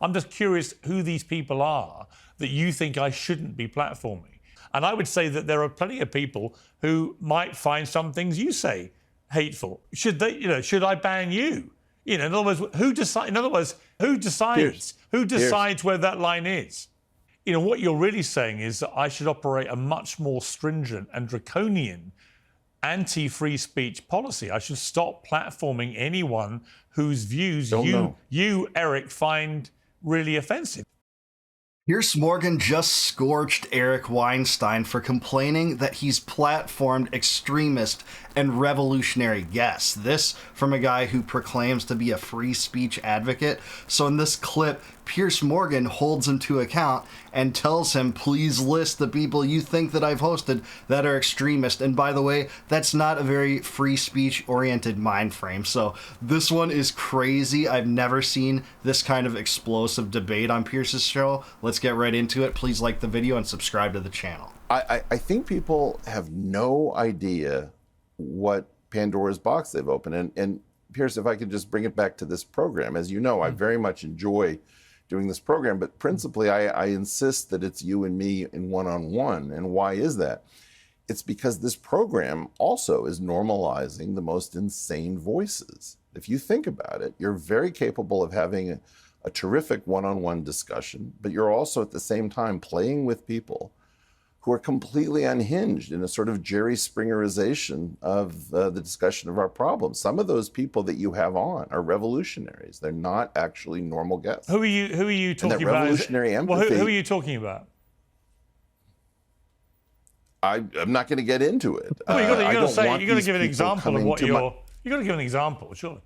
I'm just curious who these people are that you think I shouldn't be platforming. And I would say that there are plenty of people who might find some things you say hateful. Should they, should I ban you? In other words, who decides? Piers. Who decides where that line is? What you're really saying is that I should operate a much more stringent and draconian anti-free speech policy. I should stop platforming anyone whose views you, Eric, find really offensive. Piers Morgan just scorched Eric Weinstein for complaining that he's platformed extremist and revolutionary guests. This from a guy who proclaims to be a free speech advocate. So in this clip, Piers Morgan holds him to account and tells him, please list the people you think that I've hosted that are extremist. And by the way, that's not a very free speech oriented mind frame. So this one is crazy. I've never seen this kind of explosive debate on Piers's show. Let's get right into it. Please like the video and subscribe to the channel. I think people have no idea what Pandora's box they've opened. And Piers, if I could just bring it back to this program, as you know, I very much enjoy doing this program, but principally I insist that it's you and me in one-on-one. And why is that? It's because this program also is normalizing the most insane voices. If you think about it, you're very capable of having a terrific one-on-one discussion, but you're also at the same time playing with people who are completely unhinged in a sort of Jerry Springerization of the discussion of our problems. Some of those people that you have on are revolutionaries. They're not actually normal guests. Who are you talking and that about? Revolutionary empathy. Who are you talking about? I'm not going to get into it. Well, you got to give an example of what you're. You got to give an example, surely.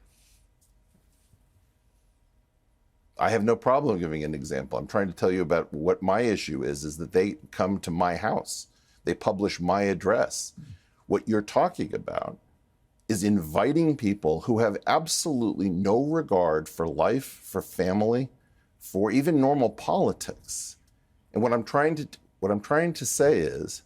I have no problem giving an example. I'm trying to tell you about what my issue is that they come to my house. They publish my address. What you're talking about is inviting people who have absolutely no regard for life, for family, for even normal politics. And what I'm trying to say is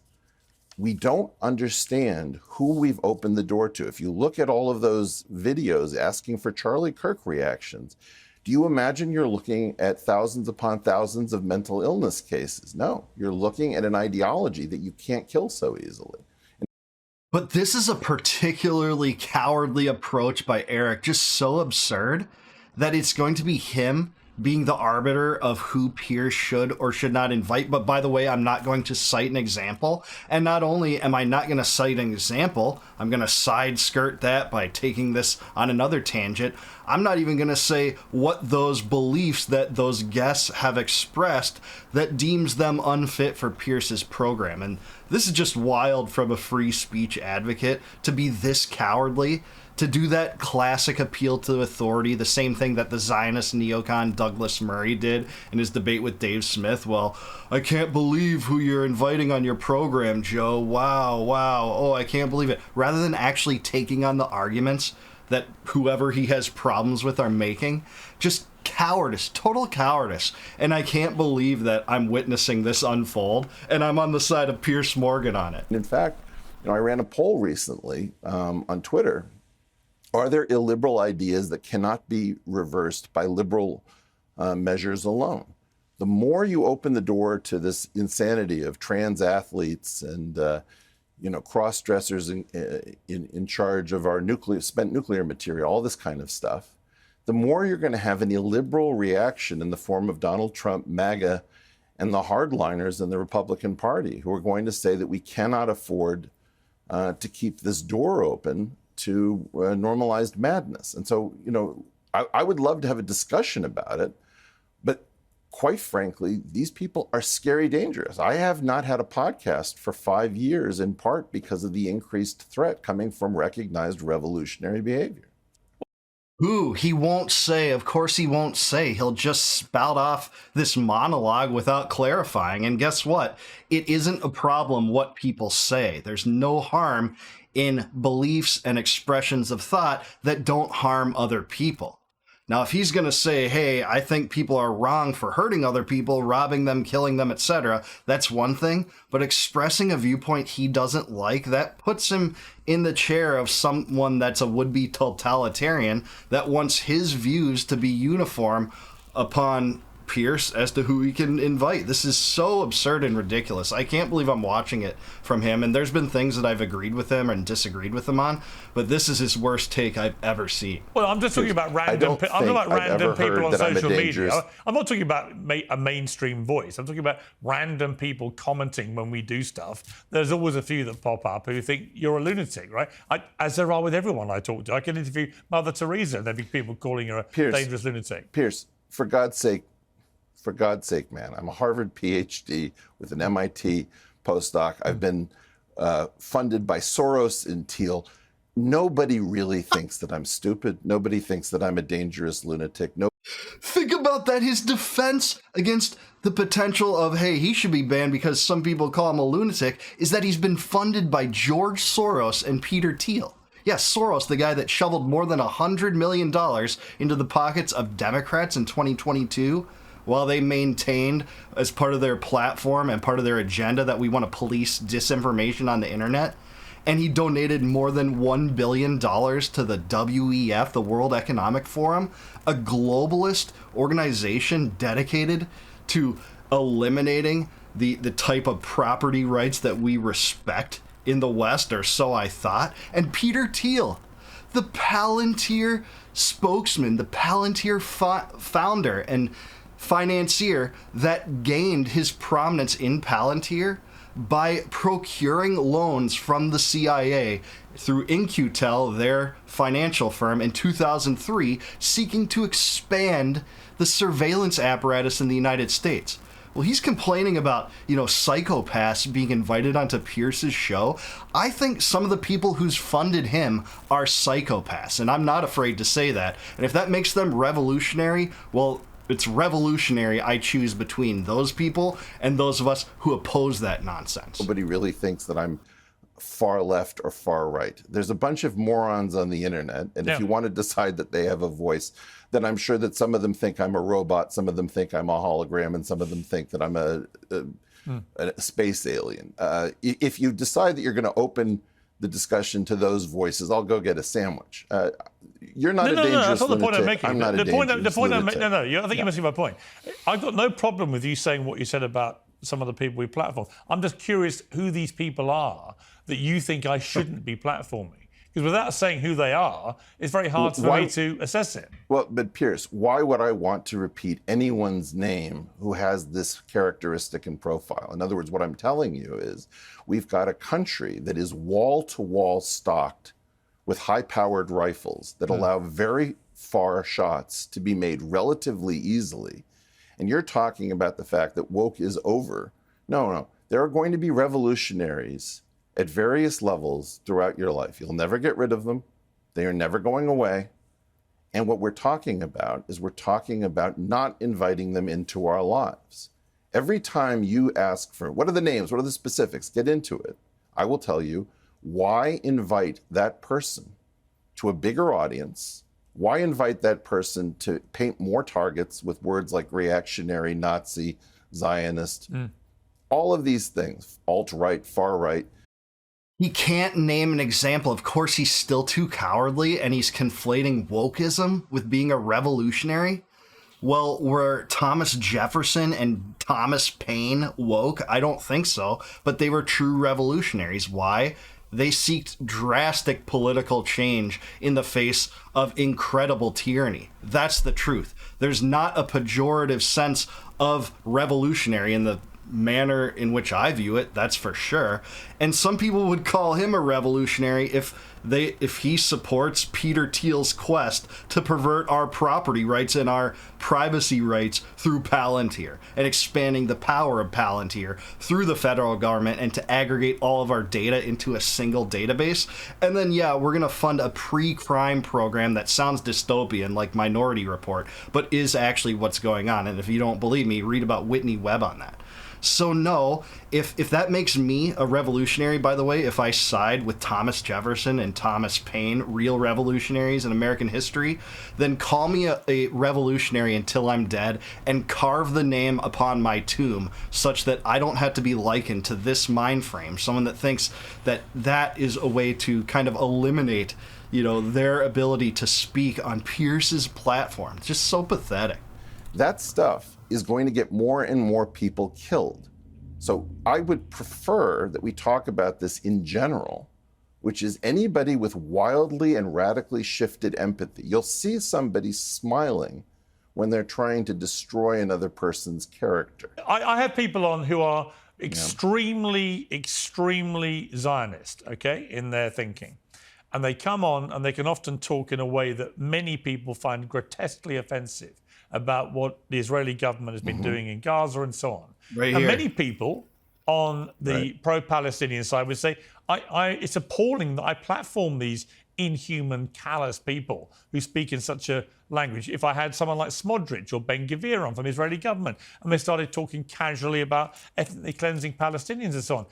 we don't understand who we've opened the door to. If you look at all of those videos asking for Charlie Kirk reactions, do you imagine you're looking at thousands upon thousands of mental illness cases? No, you're looking at an ideology that you can't kill so easily. But this is a particularly cowardly approach by Eric, just so absurd that it's going to be him being the arbiter of who Piers should or should not invite. But by the way, I'm not going to cite an example. And not only am I not going to cite an example, I'm going to side skirt that by taking this on another tangent. I'm not even going to say what those beliefs that those guests have expressed that deems them unfit for Piers's program. And this is just wild from a free speech advocate to be this cowardly, to do that classic appeal to authority, the same thing that the Zionist neocon Douglas Murray did in his debate with Dave Smith. Well, I can't believe who you're inviting on your program, Joe. Wow. Oh, I can't believe it. Rather than actually taking on the arguments that whoever he has problems with are making, just cowardice, total cowardice. And I can't believe that I'm witnessing this unfold, and I'm on the side of Piers Morgan on it. In fact, I ran a poll recently on Twitter. Are there illiberal ideas that cannot be reversed by liberal measures alone? The more you open the door to this insanity of trans athletes and cross-dressers in charge of our spent nuclear material, all this kind of stuff, the more you're going to have an illiberal reaction in the form of Donald Trump, MAGA, and the hardliners in the Republican Party who are going to say that we cannot afford to keep this door open to normalized madness. And so, I would love to have a discussion about it, but quite frankly, these people are scary dangerous. I have not had a podcast for 5 years, in part because of the increased threat coming from recognized revolutionary behavior. Who? He won't say. Of course he won't say. He'll just spout off this monologue without clarifying. And guess what? It isn't a problem what people say. There's no harm in beliefs and expressions of thought that don't harm other people. Now, if he's going to say, hey, I think people are wrong for hurting other people, robbing them, killing them, etc., that's one thing. But expressing a viewpoint he doesn't like, that puts him in the chair of someone that's a would-be totalitarian that wants his views to be uniform upon Pierce as to who he can invite. This is so absurd and ridiculous. I can't believe I'm watching it from him, and there's been things that I've agreed with him and disagreed with him on, but this is his worst take I've ever seen. Well, I'm just talking about random people on social media. I'm not talking about a mainstream voice. I'm talking about random people commenting when we do stuff. There's always a few that pop up who think you're a lunatic, right? As there are with everyone I talk to. I can interview Mother Teresa, and there'd be people calling her a dangerous lunatic. Piers, for God's sake, man, I'm a Harvard PhD with an MIT postdoc. I've been funded by Soros and Thiel. Nobody really thinks that I'm stupid. Nobody thinks that I'm a dangerous lunatic. No. Think about that. His defense against the potential of, hey, he should be banned because some people call him a lunatic, is that he's been funded by George Soros and Peter Thiel. Yes, Soros, the guy that shoveled more than $100 million into the pockets of Democrats in 2022, while they maintained as part of their platform and part of their agenda that we want to police disinformation on the internet. And he donated more than $1 billion to the WEF, the World Economic Forum, a globalist organization dedicated to eliminating the type of property rights that we respect in the West, or so I thought. And Peter Thiel, the Palantir spokesman, the Palantir founder and financier that gained his prominence in Palantir by procuring loans from the CIA through In-Q-Tel, their financial firm, in 2003, seeking to expand the surveillance apparatus in the United States. Well, he's complaining about, psychopaths being invited onto Pierce's show. I think some of the people who's funded him are psychopaths, and I'm not afraid to say that. And if that makes them revolutionary, well, it's revolutionary. I choose between those people and those of us who oppose that nonsense. Nobody really thinks that I'm far left or far right. There's a bunch of morons on the internet, and if you want to decide that they have a voice, then I'm sure that some of them think I'm a robot, some of them think I'm a hologram, and some of them think that I'm a space alien. If you decide that you're going to open the discussion to those voices, I'll go get a sandwich. You're not a dangerous lunatic. That's not the point I'm making. I'm not a dangerous lunatic. I think you're missing my point. I've got no problem with you saying what you said about some of the people we platform. I'm just curious who these people are that you think I shouldn't be platforming. Because without saying who they are, it's very hard for me to assess it. Well, but Piers, why would I want to repeat anyone's name who has this characteristic and profile? In other words, what I'm telling you is we've got a country that is wall-to-wall stocked with high-powered rifles that allow very far shots to be made relatively easily. And you're talking about the fact that woke is over. No. There are going to be revolutionaries at various levels throughout your life. You'll never get rid of them. They are never going away. And what we're talking about is we're talking about not inviting them into our lives. Every time you ask for, what are the names? What are the specifics? Get into it. I will tell you, why invite that person to a bigger audience? Why invite that person to paint more targets with words like reactionary, Nazi, Zionist, all of these things, alt-right, far-right? He can't name an example. Of course, he's still too cowardly, and he's conflating wokeism with being a revolutionary. Well, were Thomas Jefferson and Thomas Paine woke? I don't think so, but they were true revolutionaries. Why? They seeked drastic political change in the face of incredible tyranny. That's the truth. There's not a pejorative sense of revolutionary in the manner in which I view it, that's for sure. And some people would call him a revolutionary if he supports Peter Thiel's quest to pervert our property rights and our privacy rights through Palantir and expanding the power of Palantir through the federal government and to aggregate all of our data into a single database. And then, we're going to fund a pre-crime program that sounds dystopian like Minority Report, but is actually what's going on. And if you don't believe me, read about Whitney Webb on that. So no, if that makes me a revolutionary, by the way, if I side with Thomas Jefferson and Thomas Paine, real revolutionaries in American history, then call me a revolutionary until I'm dead and carve the name upon my tomb such that I don't have to be likened to this mind frame, someone that thinks that is a way to kind of eliminate, their ability to speak on Pierce's platform. It's just so pathetic. that stuff is going to get more and more people killed. So I would prefer that we talk about this in general, which is anybody with wildly and radically shifted empathy. You'll see somebody smiling when they're trying to destroy another person's character. I have people on who are extremely Zionist, okay, in their thinking. And they come on and they can often talk in a way that many people find grotesquely offensive about what the Israeli government has been doing in Gaza and so on. And many people on the pro-Palestinian side would say, it's appalling that I platform these inhuman, callous people who speak in such a language. If I had someone like Smodrich or Ben Gvir on from the Israeli government, and they started talking casually about ethnically cleansing Palestinians and so on,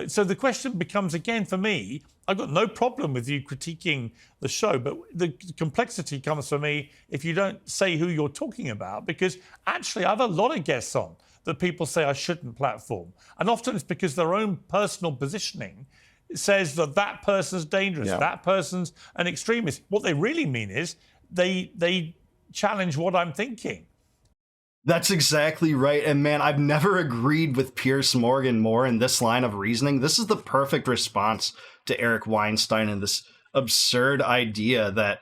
so the question becomes again for me, I've got no problem with you critiquing the show, but the complexity comes for me if you don't say who you're talking about, because actually I have a lot of guests on that people say I shouldn't platform. And often it's because their own personal positioning says that person's dangerous, that person's an extremist. What they really mean is they challenge what I'm thinking. That's exactly right. And man, I've never agreed with Piers Morgan more in this line of reasoning. This is the perfect response to Eric Weinstein and this absurd idea that,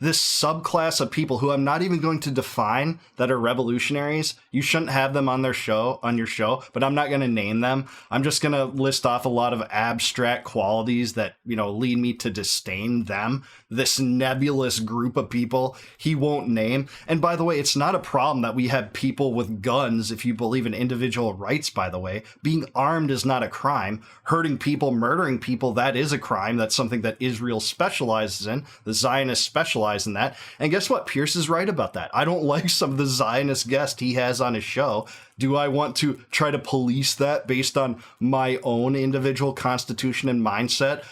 this subclass of people who I'm not even going to define that are revolutionaries, you shouldn't have them on your show, but I'm not going to name them. I'm just going to list off a lot of abstract qualities that, lead me to disdain them. This nebulous group of people he won't name. And by the way, it's not a problem that we have people with guns, if you believe in individual rights, by the way. Being armed is not a crime. Hurting people, murdering people, that is a crime. That's something that Israel specializes in. The Zionists specialize in that. And guess what? Piers is right about that. I don't like some of the Zionist guests he has on his show. Do I want to try to police that based on my own individual constitution and mindset?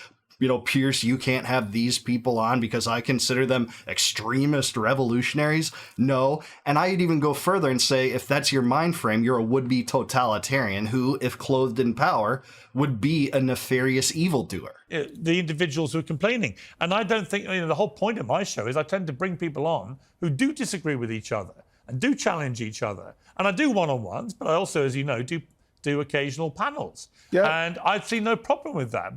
Piers, you can't have these people on because I consider them extremist revolutionaries. No. And I'd even go further and say, if that's your mind frame, you're a would-be totalitarian who, if clothed in power, would be a nefarious evildoer. The individuals who are complaining. And I don't think, the whole point of my show is I tend to bring people on who do disagree with each other and do challenge each other. And I do one-on-ones, but I also, as you know, do occasional panels. And I see no problem with that.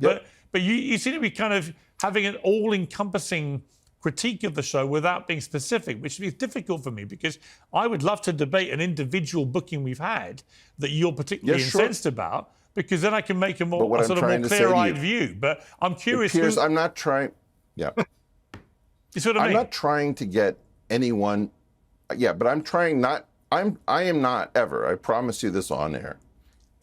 But you seem to be kind of having an all-encompassing critique of the show without being specific, which is difficult for me because I would love to debate an individual booking we've had that you're particularly incensed about, because then I can make a more clear-eyed view. But I'm curious. Piers, I'm not trying. Yeah. You see what I mean? I'm not trying to get anyone. Yeah, but I'm trying not. I am not ever. I promise you this on air.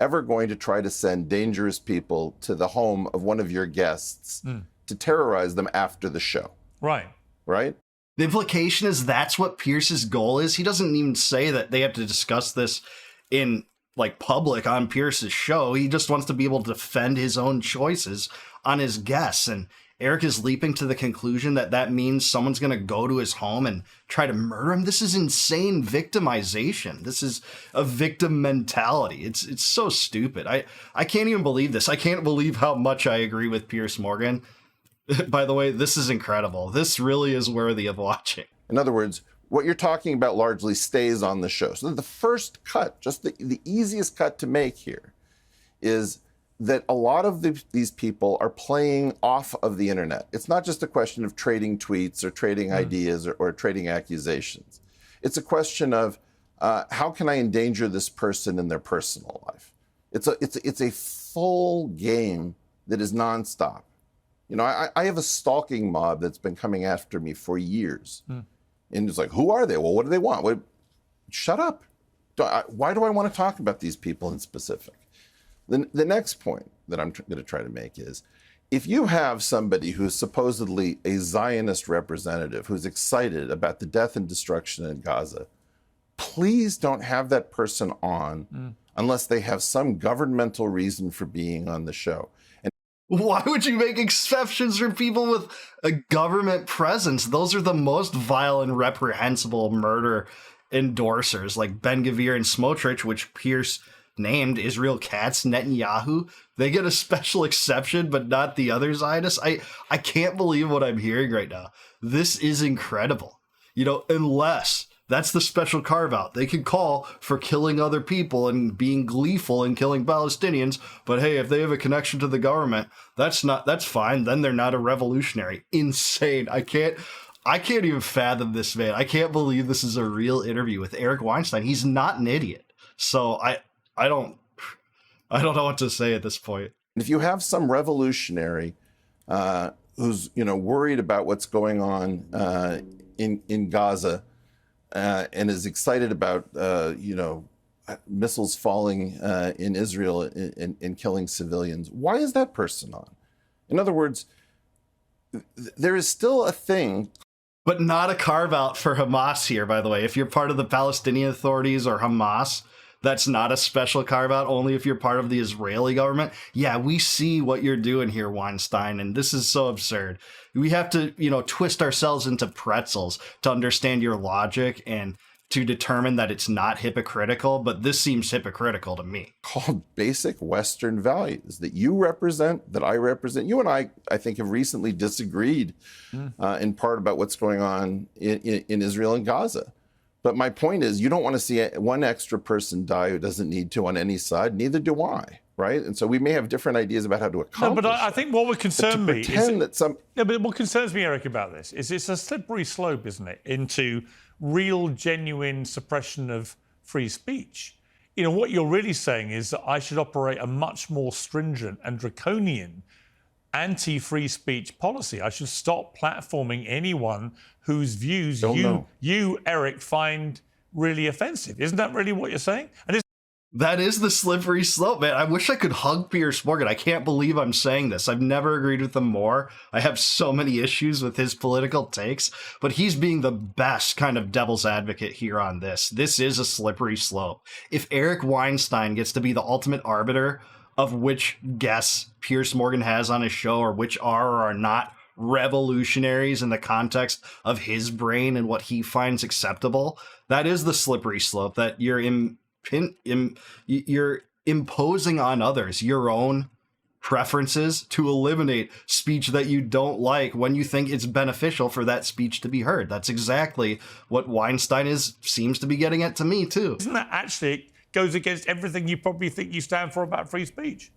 Ever going to try to send dangerous people to the home of one of your guests to terrorize them after the show. Right. The implication is that's what Pierce's goal is. He doesn't even say that they have to discuss this in public on Pierce's show. He just wants to be able to defend his own choices on his guests. And Eric is leaping to the conclusion that that means someone's going to go to his home and try to murder him. This is insane victimization. This is a victim mentality. It's so stupid. I can't even believe this. I can't believe how much I agree with Piers Morgan. By the way, this is incredible. This really is worthy of watching. In other words, what you're talking about largely stays on the show. So the first cut, just the easiest cut to make here, is that a lot of these people are playing off of the internet. It's not just a question of trading tweets or trading ideas or trading accusations. It's a question of how can I endanger this person in their personal life? It's a full game that is nonstop. I have a stalking mob that's been coming after me for years. And it's like, who are they? Well, what do they want? Shut up. Why do I want to talk about these people in specific? The next point that I'm going to try to make is, if you have somebody who's supposedly a Zionist representative who's excited about the death and destruction in Gaza, please don't have that person on unless they have some governmental reason for being on the show. And why would you make exceptions for people with a government presence? Those are the most vile and reprehensible murder endorsers, like Ben Gvir and Smotrich, which Pierce named Israel Katz, Netanyahu. They get a special exception, but not the other Zionists. I can't believe what I'm hearing right now. This is incredible. Unless That's the special carve out. They can call for killing other people and being gleeful in killing Palestinians, but hey, if they have a connection to the government, that's fine. Then they're not a revolutionary. Insane. I can't even fathom this, man. I can't believe this is a real interview with Eric Weinstein. He's not an idiot. So I don't know what to say at this point. If you have some revolutionary who's worried about what's going on in Gaza and is excited about missiles falling in Israel and killing civilians, why is that person on? In other words, there is still a thing. But not a carve out for Hamas here, by the way. If you're part of the Palestinian authorities or Hamas, that's not a special carve out, only if you're part of the Israeli government. Yeah, we see what you're doing here, Weinstein, and this is so absurd. We have to, twist ourselves into pretzels to understand your logic and to determine that it's not hypocritical, but this seems hypocritical to me. Called basic Western values that you represent, that I represent. You and I think, have recently disagreed in part about what's going on in Israel and Gaza. But my point is, you don't want to see one extra person die who doesn't need to on any side. Neither do I, right? And so we may have different ideas about how to accomplish. No, but I think what would concern me is but what concerns me, Eric, about this is it's a slippery slope, isn't it, into real, genuine suppression of free speech. What you're really saying is that I should operate a much more stringent and draconian anti-free speech policy. I should stop platforming anyone whose views you, Eric, find really offensive. Isn't that really what you're saying? And that is the slippery slope, man. I wish I could hug Piers Morgan. I can't believe I'm saying this. I've never agreed with him more. I have so many issues with his political takes, but he's being the best kind of devil's advocate here on this. This is a slippery slope. If Eric Weinstein gets to be the ultimate arbiter of which guests Piers Morgan has on his show or which are or are not revolutionaries in the context of his brain and what he finds acceptable, that is the slippery slope that you're imposing on others your own preferences to eliminate speech that you don't like when you think it's beneficial for that speech to be heard. That's exactly what Weinstein seems to be getting at to me too. Isn't that actually goes against everything you probably think you stand for about free speech?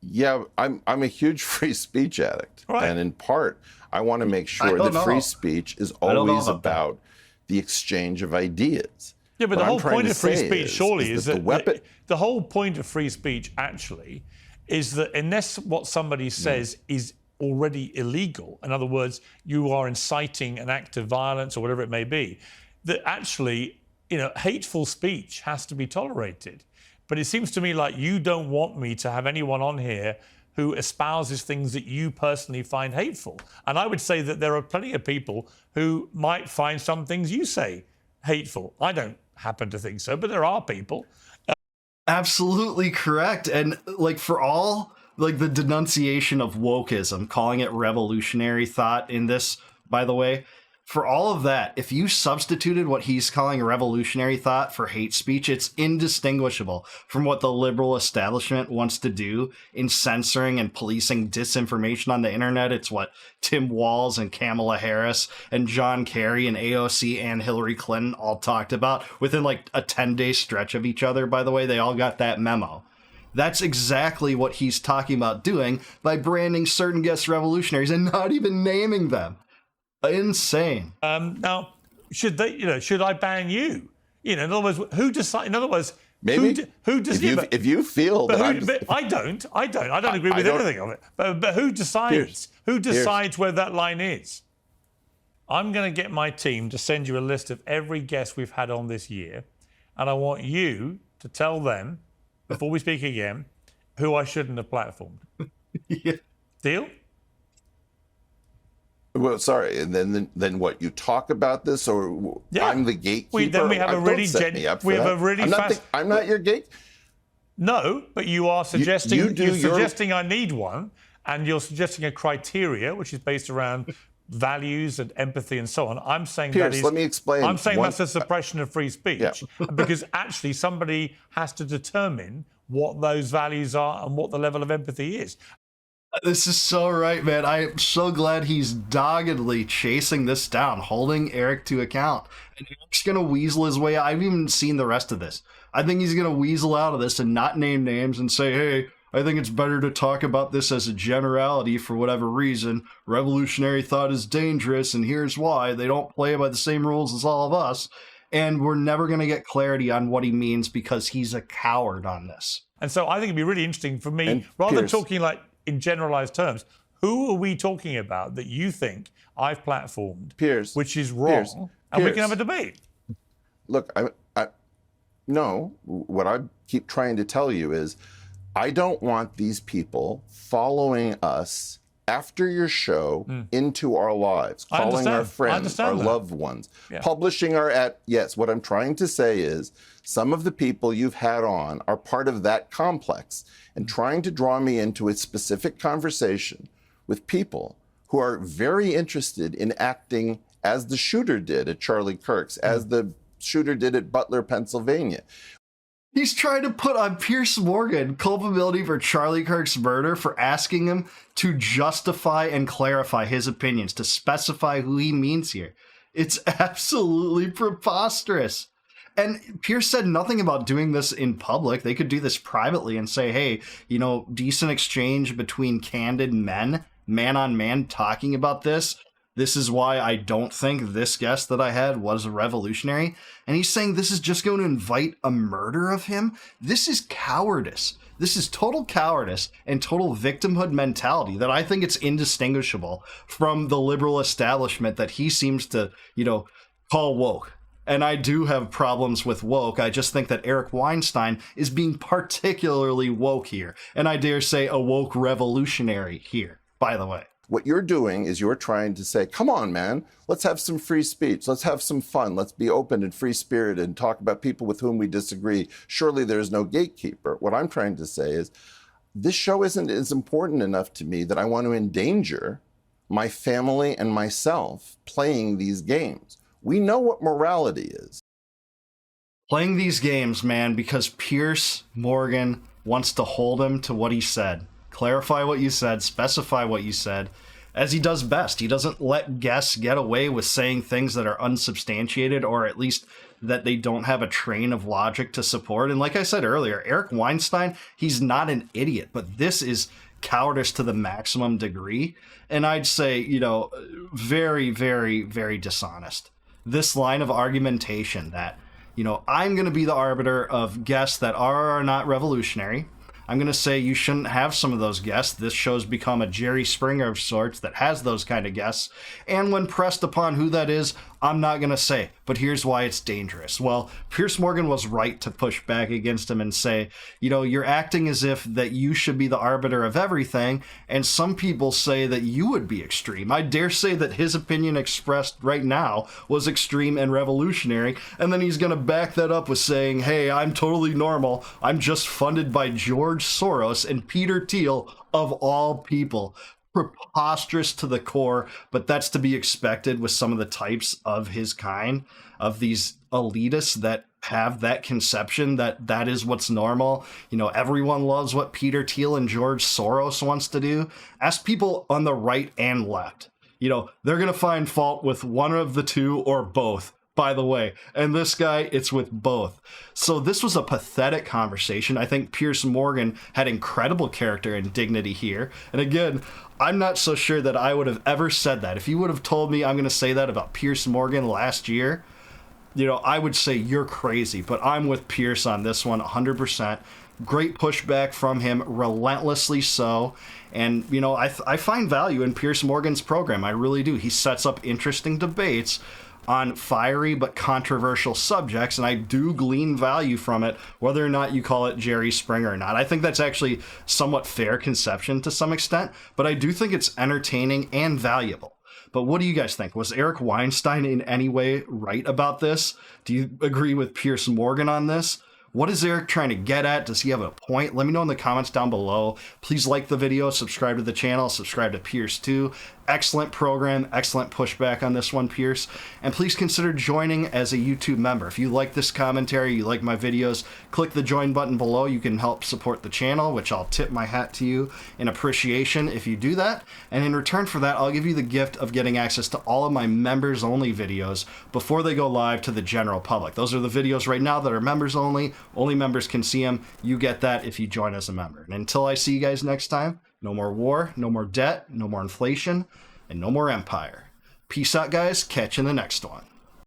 Yeah, I'm a huge free speech addict. Right. And in part, I want to make sure that free speech is always about the exchange of ideas. Yeah, but the whole point of free speech surely is that the whole point of free speech actually is that unless what somebody says is already illegal, in other words, you are inciting an act of violence or whatever it may be, that actually, hateful speech has to be tolerated. But it seems to me like you don't want me to have anyone on here who espouses things that you personally find hateful. And I would say that there are plenty of people who might find some things you say hateful. I don't happen to think so, but there are people. Absolutely correct. And for all the denunciation of wokeism, calling it revolutionary thought in this, by the way, for all of that, if you substituted what he's calling revolutionary thought for hate speech, it's indistinguishable from what the liberal establishment wants to do in censoring and policing disinformation on the internet. It's what Tim Walz and Kamala Harris and John Kerry and AOC and Hillary Clinton all talked about within a 10-day stretch of each other. By the way, they all got that memo. That's exactly what he's talking about doing by branding certain guest revolutionaries and not even naming them. Insane. Now, should I ban you? In other words, who decides? In other words, maybe who decides? If you feel that, I don't agree with anything of it. But who decides? Who decides where that line is? I'm going to get my team to send you a list of every guest we've had on this year, and I want you to tell them before we speak again who I shouldn't have platformed. Yeah. Deal? Well, sorry, and then what? You talk about this, or I'm the gatekeeper? Then we have a really I'm not your gate. No, but you are suggesting you're suggesting I need one, and you're suggesting a criteria which is based around values and empathy and so on. I'm saying Piers, let me explain. I'm saying that's a suppression of free speech because actually somebody has to determine what those values are and what the level of empathy is. This is so right, man. I am so glad he's doggedly chasing this down, holding Eric to account. And Eric's going to weasel his way out. I haven't even seen the rest of this. I think he's going to weasel out of this and not name names and say, hey, I think it's better to talk about this as a generality for whatever reason. Revolutionary thought is dangerous, and here's why. They don't play by the same rules as all of us. And we're never going to get clarity on what he means because he's a coward on this. And so I think it'd be really interesting for me, And rather than Piers, talking like in generalized terms, who are we talking about that you think I've platformed, Piers, which is wrong, and we can have a debate? Look, no, what I keep trying to tell you is I don't want these people following us after your show into our lives, calling our friends, our loved ones, publishing our yes, what I'm trying to say is some of the people you've had on are part of that complex, and trying to draw me into a specific conversation with people who are very interested in acting as the shooter did at Charlie Kirk's, as the shooter did at Butler, Pennsylvania. He's trying to put on Piers Morgan culpability for Charlie Kirk's murder for asking him to justify and clarify his opinions, to specify who he means here. It's absolutely preposterous. And Piers said nothing about doing this in public. They could do this privately and say, hey, you know, decent exchange between candid men, man on man, talking about this. This is why I don't think this guest that I had was a revolutionary. And he's saying this is just going to invite a murder of him. This is cowardice. This is total cowardice and total victimhood mentality that I think it's indistinguishable from the liberal establishment that he seems to, you know, call woke. And I do have problems with woke. I just think that Eric Weinstein is being particularly woke here. And I dare say a woke revolutionary here, by the way. What you're doing is you're trying to say, come on, man, let's have some free speech. Let's have some fun. Let's be open and free-spirited and talk about people with whom we disagree. Surely there's no gatekeeper. What I'm trying to say is this show isn't as important enough to me that I want to endanger my family and myself playing these games. We know what morality is. Playing these games, man, because Piers Morgan wants to hold him to what he said. Clarify what you said, specify what you said, as he does best. He doesn't let guests get away with saying things that are unsubstantiated, or at least that they don't have a train of logic to support. And like I said earlier, Eric Weinstein, he's not an idiot, but this is cowardice to the maximum degree. And I'd say, you know, very, very, very dishonest. This line of argumentation that, you know, I'm going to be the arbiter of guests that are or are not revolutionary. I'm going to say you shouldn't have some of those guests. This show's become a Jerry Springer of sorts that has those kind of guests. And when pressed upon who that is, I'm not going to say, but here's why it's dangerous. Well, Piers Morgan was right to push back against him and say, you know, you're acting as if that you should be the arbiter of everything. And some people say that you would be extreme. I dare say that his opinion expressed right now was extreme and revolutionary. And then he's going to back that up with saying, hey, I'm totally normal. I'm just funded by George Soros and Peter Thiel, of all people. Preposterous to the core, but that's to be expected with some of the types of his kind, of these elitists that have that conception that that is what's normal. You know, everyone loves what Peter Thiel and George Soros wants to do. Ask people on the right and left. You know, they're going to find fault with one of the two or both, by the way. And this guy, it's with both. So this was a pathetic conversation. I think Piers Morgan had incredible character and dignity here. And again, I'm not so sure that I would have ever said that. If you would have told me I'm going to say that about Piers Morgan last year, you know, I would say you're crazy. But I'm with Piers on this one 100%. Great pushback from him, relentlessly so. And, you know, I find value in Piers Morgan's program. I really do. He sets up interesting debates on fiery but controversial subjects, and I do glean value from it, whether or not you call it Jerry Springer or not. I think that's actually somewhat fair conception to some extent, but I do think it's entertaining and valuable. But what do you guys think? Was Eric Weinstein in any way right about this? Do you agree with Piers Morgan on this? What is Eric trying to get at? Does he have a point? Let me know in the comments down below. Please like the video, subscribe to the channel, subscribe to Piers too. Excellent program, excellent pushback on this one, Pierce. And please consider joining as a YouTube member. If you like this commentary, you like my videos, click the join button below. You can help support the channel, which I'll tip my hat to you in appreciation if you do that. And in return for that, I'll give you the gift of getting access to all of my members only videos before they go live to the general public. Those are the videos right now that are members only. Only members can see them. You get that if you join as a member. And until I see you guys next time, no more war, no more debt, no more inflation, and no more empire. Peace out, guys. Catch you in the next one.